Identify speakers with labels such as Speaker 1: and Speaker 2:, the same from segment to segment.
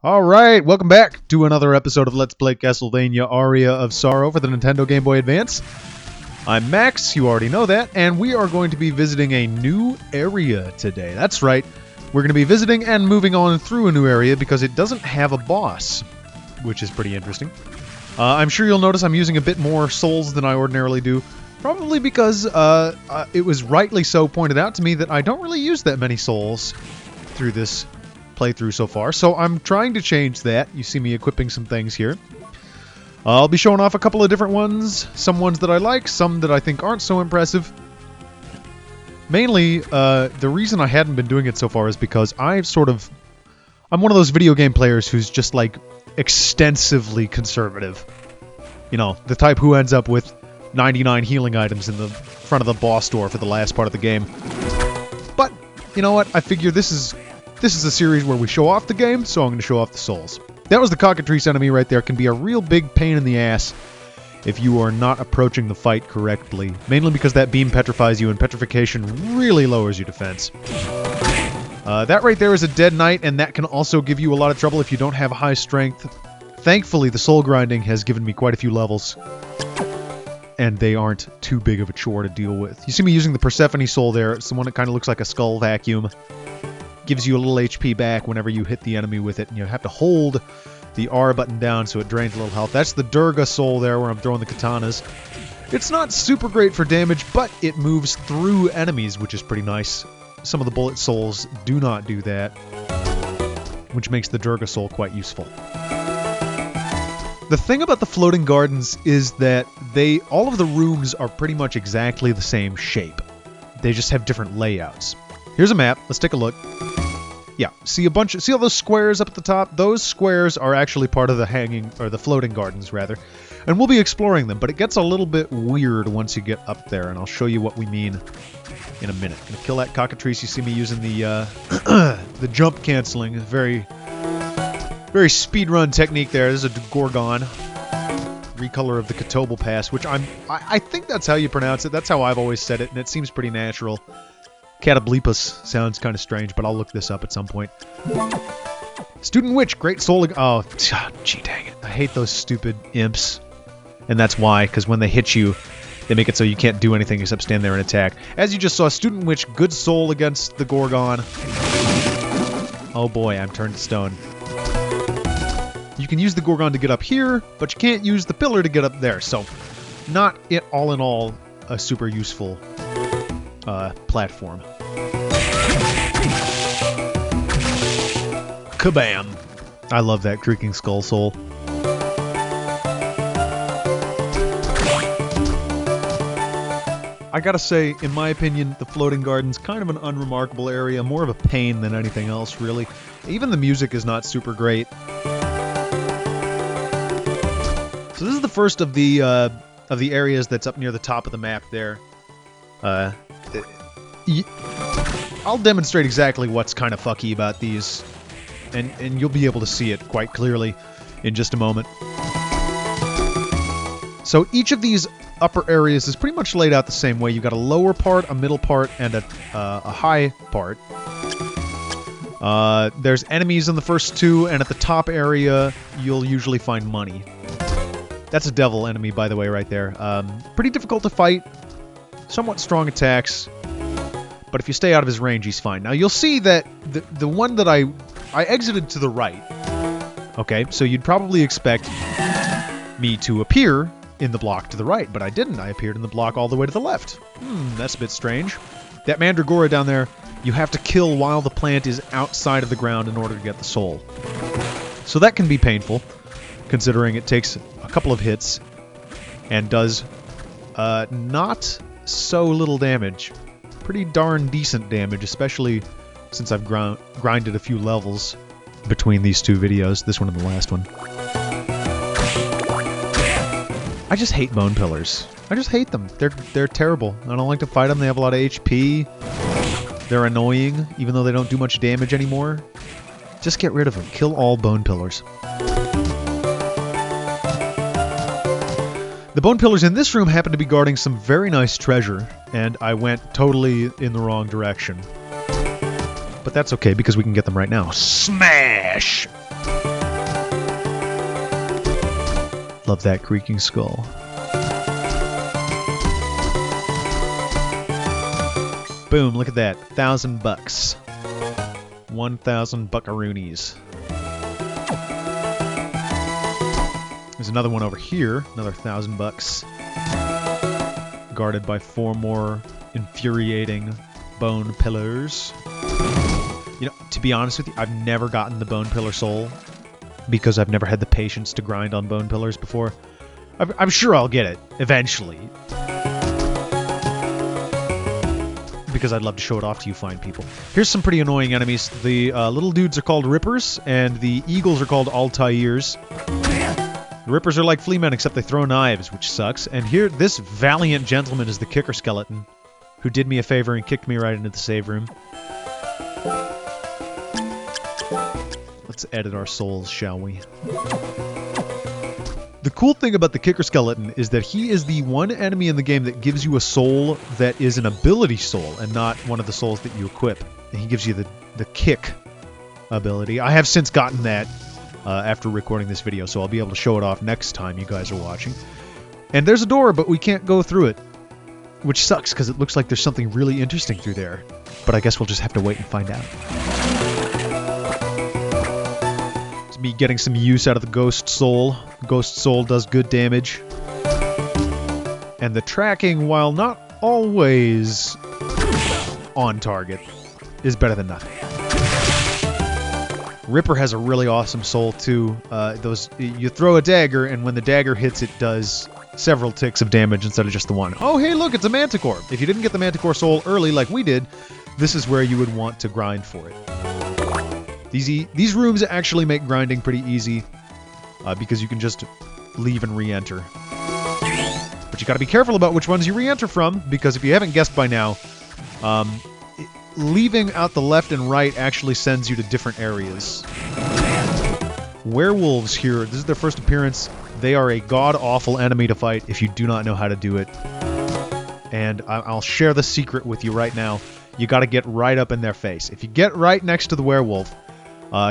Speaker 1: Alright, welcome back to another episode of Let's Play Castlevania Aria of Sorrow for the Nintendo Game Boy Advance. I'm Max, you already know that, and we are going to be visiting a new area today. That's right, we're going to be visiting and moving on through a new area because it doesn't have a boss, which is pretty interesting. I'm sure you'll notice I'm using a bit more souls than I ordinarily do, probably because it was rightly so pointed out to me that I don't really use that many souls through this playthrough so far, so I'm trying to change that. You see me equipping some things here. I'll be showing off a couple of different ones, some ones that I like, some that I think aren't so impressive. Mainly, the reason I hadn't been doing it so far is because I'm one of those video game players who's just like extensively conservative. You know, the type who ends up with 99 healing items in the front of the boss door for the last part of the game. But, you know what, I figure this is a series where we show off the game, so I'm going to show off the souls. That was the cockatrice enemy right there. Can be a real big pain in the ass if you are not approaching the fight correctly. Mainly because that beam petrifies you, and petrification really lowers your defense. That right there is a dead knight, and that can also give you a lot of trouble if you don't have high strength. Thankfully, the soul grinding has given me quite a few levels, and they aren't too big of a chore to deal with. You see me using the Persephone soul there. It's the one that kind of looks like a skull vacuum. Gives you a little HP back whenever you hit the enemy with it, and you have to hold the R button down so it drains a little health. That's the Durga soul there where I'm throwing the katanas. It's not super great for damage, but it moves through enemies, which is pretty nice. Some of the bullet souls do not do that, which makes the Durga soul quite useful. The thing about the floating gardens is that all of the rooms are pretty much exactly the same shape. They just have different layouts. Here's a map. Let's take a look. Yeah, see all those squares up at the top? Those squares are actually part of the floating gardens, rather. And we'll be exploring them, but it gets a little bit weird once you get up there, and I'll show you what we mean in a minute. I'm gonna kill that cockatrice. You see me using the the jump canceling. Very, very speedrun technique there. This is a Gorgon. Recolor of the Catobal Pass, which I think that's how you pronounce it. That's how I've always said it, and it seems pretty natural. Catablepus sounds kind of strange, but I'll look this up at some point. Student Witch, great soul. Oh, gee dang it. I hate those stupid imps. And that's why, because when they hit you, they make it so you can't do anything except stand there and attack. As you just saw, Student Witch, good soul against the Gorgon. Oh boy, I'm turned to stone. You can use the Gorgon to get up here, but you can't use the pillar to get up there. So, not all in all a super useful platform. Kabam! I love that creaking skull soul. I gotta say, in my opinion, the floating garden's kind of an unremarkable area, more of a pain than anything else, really. Even the music is not super great. So this is the first of the areas that's up near the top of the map there. I'll demonstrate exactly what's kind of fucky about these, and you'll be able to see it quite clearly in just a moment. So each of these upper areas is pretty much laid out the same way. You've got a lower part, a middle part, and a high part. There's enemies in the first two, and at the top area, you'll usually find money. That's a devil enemy, by the way, right there. Pretty difficult to fight. Somewhat strong attacks. But if you stay out of his range, he's fine. Now, you'll see that the one that I exited to the right. Okay, so you'd probably expect me to appear in the block to the right, but I didn't. I appeared in the block all the way to the left. That's a bit strange. That Mandragora down there, you have to kill while the plant is outside of the ground in order to get the soul. So that can be painful, considering it takes a couple of hits and does not so little damage. Pretty darn decent damage, especially since I've grinded a few levels between these two videos, this one and the last one. I just hate bone pillars. I just hate them. They're terrible. I don't like to fight them. They have a lot of HP. They're annoying, even though they don't do much damage anymore. Just get rid of them. Kill all bone pillars. The bone pillars in this room happen to be guarding some very nice treasure, and I went totally in the wrong direction. But that's okay, because we can get them right now. Smash! Love that creaking skull. Boom, look at that. $1,000. 1,000 buckaroonies. There's another one over here, another $1,000. Guarded by 4 more infuriating bone pillars. You know, to be honest with you, I've never gotten the bone pillar soul because I've never had the patience to grind on bone pillars before. I'm sure I'll get it eventually. Because I'd love to show it off to you fine people. Here's some pretty annoying enemies. The little dudes are called Rippers, and the eagles are called Altairs. The Rippers are like flea men, except they throw knives, which sucks. And here, this valiant gentleman is the kicker skeleton, who did me a favor and kicked me right into the save room. Let's edit our souls, shall we? The cool thing about the kicker skeleton is that he is the one enemy in the game that gives you a soul that is an ability soul and not one of the souls that you equip. And he gives you the kick ability. I have since gotten that after recording this video, so I'll be able to show it off next time you guys are watching. And there's a door, but we can't go through it, which sucks because it looks like there's something really interesting through there. But I guess we'll just have to wait and find out. Me getting some use out of the Ghost Soul. Ghost Soul does good damage. And the tracking, while not always on target, is better than nothing. Ripper has a really awesome soul too. You throw a dagger, and when the dagger hits, it does several ticks of damage instead of just the one. Oh, hey, look, it's a Manticore. If you didn't get the Manticore soul early like we did, this is where you would want to grind for it. These rooms actually make grinding pretty easy because you can just leave and re-enter. But you got to be careful about which ones you re-enter from, because if you haven't guessed by now, leaving out the left and right actually sends you to different areas. Werewolves here, this is their first appearance. They are a god-awful enemy to fight if you do not know how to do it. And I'll share the secret with you right now. You got to get right up in their face. If you get right next to the werewolf,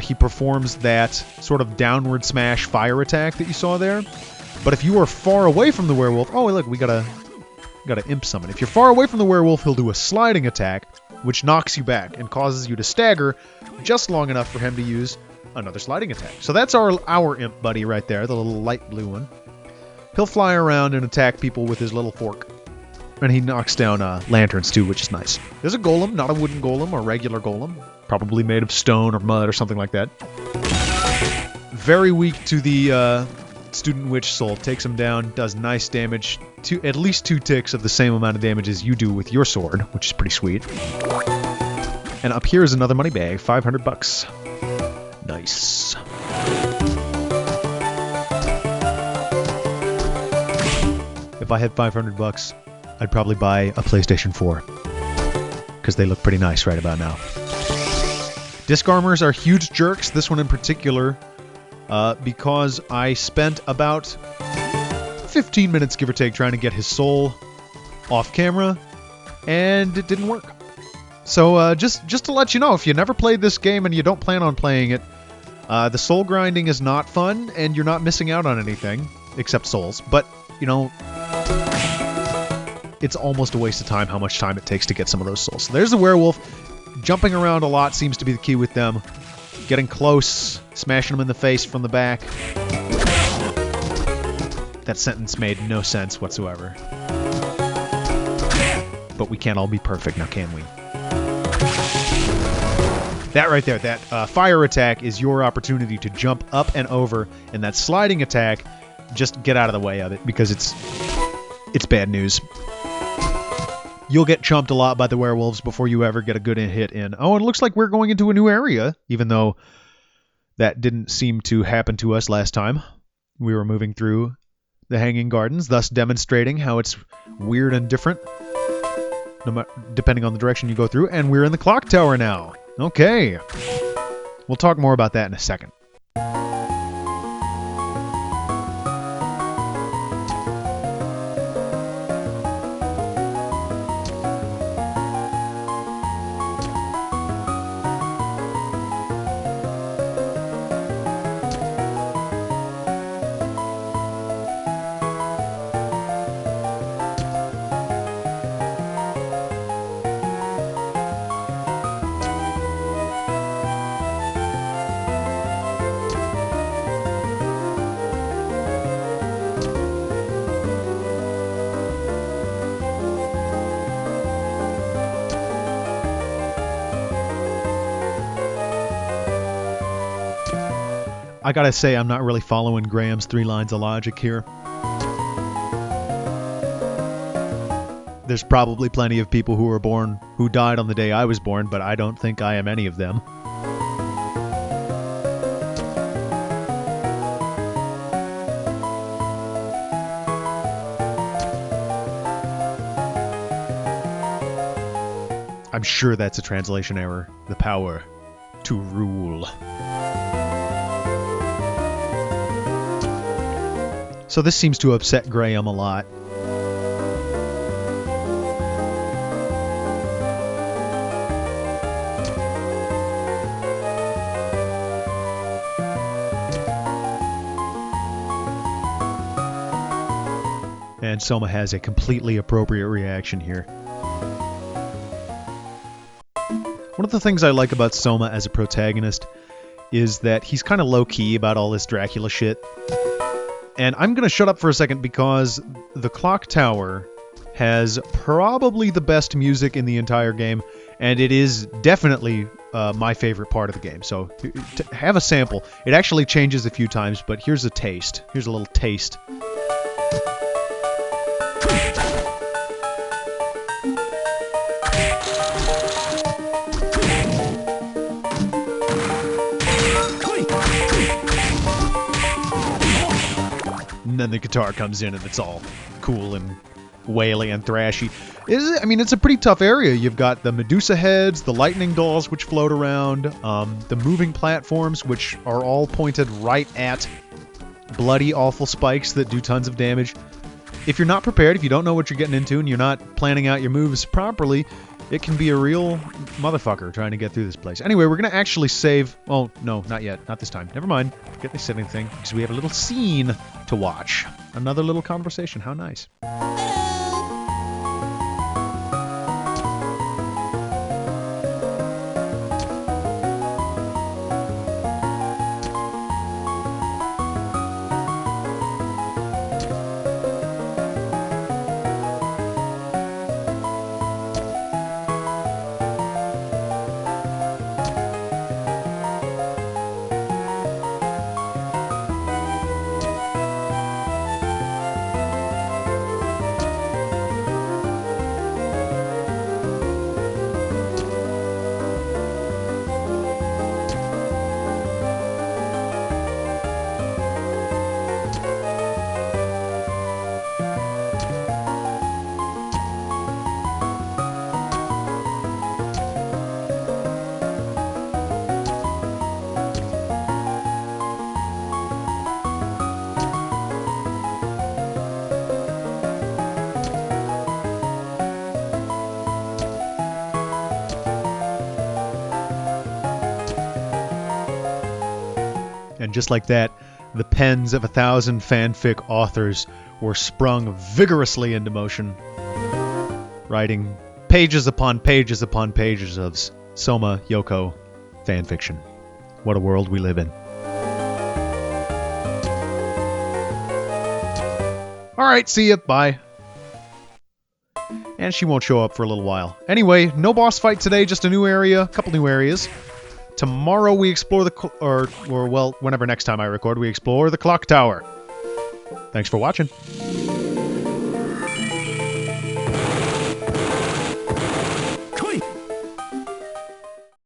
Speaker 1: he performs that sort of downward smash fire attack that you saw there. But if you are far away from the werewolf... Oh, look, we got a imp summon. If you're far away from the werewolf, he'll do a sliding attack, which knocks you back and causes you to stagger just long enough for him to use another sliding attack. So that's our imp buddy right there, the little light blue one. He'll fly around and attack people with his little fork. And he knocks down lanterns too, which is nice. There's a golem, not a wooden golem, a regular golem. Probably made of stone or mud or something like that. Very weak to the student witch soul. Takes him down, does nice damage. At least 2 ticks of the same amount of damage as you do with your sword, which is pretty sweet. And up here is another money bag, $500. Nice. If I had $500, I'd probably buy a PlayStation 4. Because they look pretty nice right about now. Disc armors are huge jerks, this one in particular, because I spent about 15 minutes, give or take, trying to get his soul off camera, and it didn't work. So just to let you know, if you never played this game and you don't plan on playing it, the soul grinding is not fun, and you're not missing out on anything, except souls. But, you know, it's almost a waste of time how much time it takes to get some of those souls. So there's the werewolf. Jumping around a lot seems to be the key with them. Getting close, smashing them in the face from the back. That sentence made no sense whatsoever. But we can't all be perfect now, can we? That right there, that fire attack is your opportunity to jump up and over, and that sliding attack, just get out of the way of it, because it's bad news. You'll get chumped a lot by the werewolves before you ever get a good hit in. Oh, and it looks like we're going into a new area, even though that didn't seem to happen to us last time. We were moving through the Hanging Gardens, thus demonstrating how it's weird and different, depending on the direction you go through. And we're in the clock tower now. Okay. We'll talk more about that in a second. I gotta say, I'm not really following Graham's 3 lines of logic here. There's probably plenty of people who died on the day I was born, but I don't think I am any of them. I'm sure that's a translation error. The power to rule. So this seems to upset Graham a lot. And Soma has a completely appropriate reaction here. One of the things I like about Soma as a protagonist is that he's kind of low-key about all this Dracula shit. And I'm going to shut up for a second because the Clock Tower has probably the best music in the entire game, and it is definitely my favorite part of the game. So have a sample. It actually changes a few times, but here's a taste. Here's a little taste. And then the guitar comes in and it's all cool and waily and thrashy. It's a pretty tough area. You've got the Medusa heads, the lightning dolls which float around, the moving platforms which are all pointed right at bloody, awful spikes that do tons of damage. If you're not prepared, if you don't know what you're getting into and you're not planning out your moves properly, it can be a real motherfucker trying to get through this place. Anyway, we're going to actually save... Oh, no, not yet. Not this time. Never mind. Forget they said anything, because we have a little scene to watch. Another little conversation. How nice. And just like that, the pens of 1,000 fanfic authors were sprung vigorously into motion, writing pages upon pages upon pages of Soma Yoko fanfiction. What a world we live in. Alright, see ya, bye. And she won't show up for a little while. Anyway, no boss fight today, just a new area, a couple new areas. Tomorrow we explore whenever next time I record, we explore the Clock Tower. Thanks for watching.